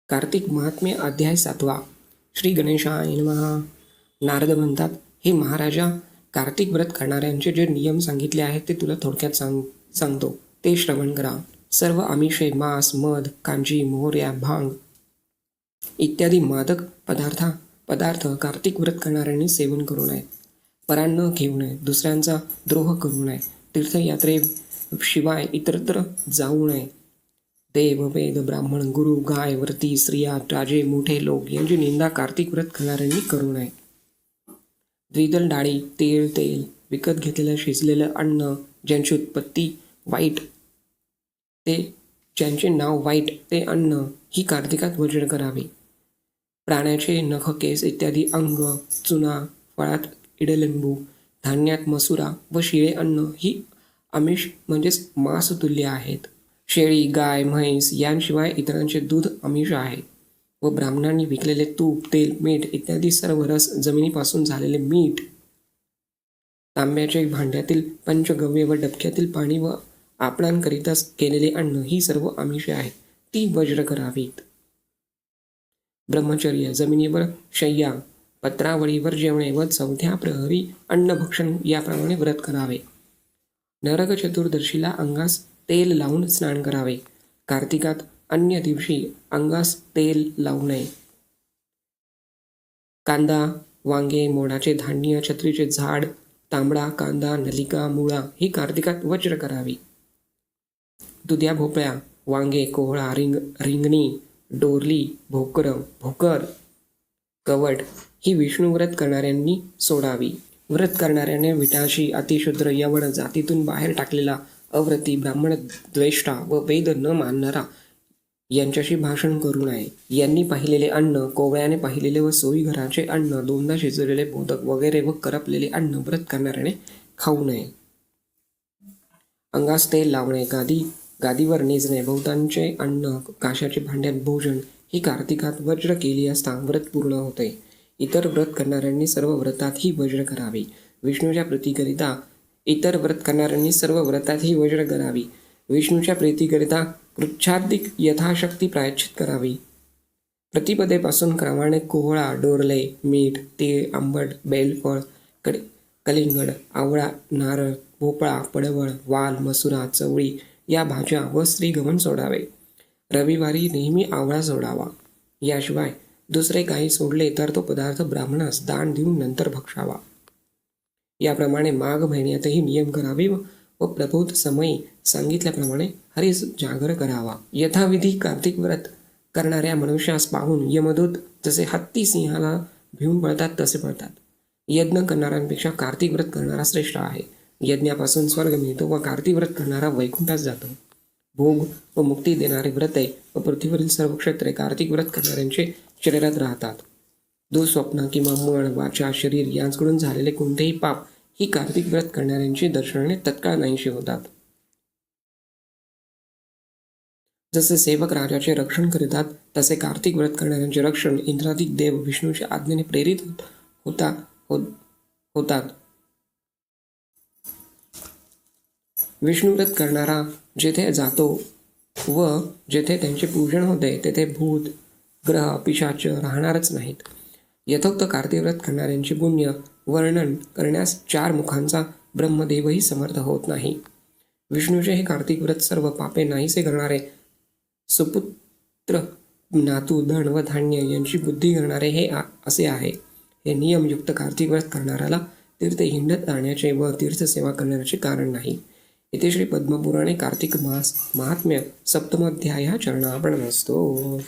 कार्तिक महात्म्य अध्याय 7. श्री गणेशाय नमः. नारद म्हणतात, हे महाराजा, कार्तिक व्रत करणाऱ्यांचे जे नियम सांगितले आहेत ते तुला थोडक्यात सांगतो, ते श्रवण करा. सर्व आमिषे, मांस, मध, कांजी, मोहऱ्या, भांग इत्यादी मादक पदार्थ कार्तिक व्रत करणाऱ्यांनी सेवन करू नये. परान्न घेऊ नये. दुसऱ्यांचा द्रोह करू नये. तीर्थयात्रेशिवाय इतरत्र जाऊ नये. देव, वेद, ब्राह्मण, गुरु, गाय, वर्ती, स्त्रिया, राजे, मोठे लोक यांची निंदा कार्तिक व्रत करणाऱ्यांनी करू नये. द्विदल डाळी, तेल, विकत घेतलेलं शिजलेलं अन्न, ज्यांची उत्पत्ती वाईट ज्यांचे नाव वाईट ते अन्न ही कार्तिकात वर्जन करावे. प्राण्याचे नख, केस इत्यादी अंग, चुना, फळात इडलिंबू, धान्यात मसुरा व शिळे अन्न ही आमिष म्हणजेच मांस तुल्य आहेत. शेळी, गाय, म्हैस यांशिवाय इतरांचे दूध आमिष आहे. व ब्राह्मणांनी विकलेले तूप, तेल, मीठ इत्यादी सर्व रस, जमिनीपासून झालेले मीठ, तांब्याचे भांड्यातील पंचगव्य व डबक्यातील पाणी व आपणांकरिताच केलेले अन्न ही सर्व आमिषे आहेत, ती वज्र करावीत. ब्रह्मचर्य, जमिनीवर शय्या, पत्रावळीवर जेवणे व चौथ्या प्रहरी अन्नभक्षण याप्रमाणे व्रत करावे. नरक चतुर्दशीला अंगास तेल लावून स्नान करावे. कार्तिकात अन्य दिवशी अंगास तेल लावू नये. कांदा, वांगे, मोडाचे धान्य, छत्रीचे झाड, तांबडा, कांदा, नलिका, मुळा ही कार्तिकात वज्र करावी. दुध्या भोपळ्या, वांगे, कोहळा, रिंगणी, डोरली, भोकर, कवट ही विष्णू व्रत करणाऱ्यांनी सोडावी. व्रत करणाऱ्याने विटाशी, अतिशूद्र, यवण जातीतून बाहेर टाकलेला, अव्रती, ब्राह्मण द्वेष्टा व वेद न मानणारा यांच्याशी भाषण करू नये. यांनी पाहिलेले अन्न, कोवळ्याने पाहिलेले व सोयी घराचे अन्न, दोनदा शिजलेले मोदक वगैरे व करपलेले अन्न व्रत करणाऱ्याने खाऊ नये. अंगास तेल लावणे, गादीवर निजणे, बहुतांचे अन्न, काशाचे भांड्यात भोजन ही कार्तिकात वज्र केली असता व्रत पूर्ण होते. इतर व्रत करणाऱ्यांनी सर्व व्रतात ही वज्र करावी. विष्णूच्या प्रीतीकरिता इतर व्रत करणाऱ्यांनी सर्व व्रतात ही वज्र करावी. विष्णूच्या प्रीतीकरिता कृच्छाधिक यथाशक्ती प्रायश्चित करावी. प्रतिपदेपासून क्रमाने कोहळा, डोरले, मीठ, तीळ, आंबट, बेलफळ, कलिंगड, आवळा, नारळ, भोपळा, पडवळ, वाल, मसुरा, चवळी या भाज्या व स्त्रीगमन सोडावे. रविवारी नेहमी आवळा सोडावा. याशिवाय दुसरे काही सोडले तर तो पदार्थ ब्राह्मणास दान देऊन नंतर भक्षावा. याप्रमाणे माघ महिन्यातही नियम करावे व प्रबोध समयी सांगितल्याप्रमाणे हरिस जागर करावा. यथाविधी कार्तिक व्रत करणाऱ्या मनुष्यास पाहून यमदूत जसे हत्ती सिंहाला भिवून पळतात तसे पळतात. यज्ञ करणाऱ्यांपेक्षा कार्तिक व्रत करणारा श्रेष्ठ आहे. यज्ञापासून स्वर्ग मिळतो व कार्तिक व्रत करणारा वैकुंठास जातो. भोग व मुक्ती देणारे व्रत आहे व पृथ्वीवरील सर्व क्षेत्रे कार्तिक व्रत करणाऱ्यांचे शरीरात राहतात. दुःस्वप्न किंवा मन, वाचा, शरीर यांकडून झालेले कोणतेही पाप ही कार्तिक व्रत करणाऱ्यांची दर्शनाने तत्काळ नाहीशी होतात. जसे सेवक राजाचे रक्षण करतात तसे कार्तिक व्रत करणाऱ्यांचे रक्षण इंद्रादिक देव विष्णूच्या आज्ञेने प्रेरित होतात. विष्णू व्रत करणारा जेथे जातो व जेथे त्यांचे पूजन होते तेथे भूत, ग्रह, पिशाच राहणारच नाहीत. यथोक्त कार्तिक व्रत करणाऱ्यांचे पुण्य वर्णन करण्यास 4 मुखांचा ब्रह्मदेवही समर्थ होत नाही. विष्णूचे हे कार्तिक व्रत सर्व पापे नाहीसे करणारे, सुपुत्र, नातू, धन व धान्य यांची बुद्धी करणारे हे असे आहे. हे नियमयुक्त कार्तिक व्रत करणाऱ्याला तीर्थ हिंडत राहण्याचे व तीर्थसेवा करण्याचे कारण नाही. इथे श्री पद्मपुराणे कार्तिक मास महात्म्य 7th अध्याय चरणार्पणमस्तु.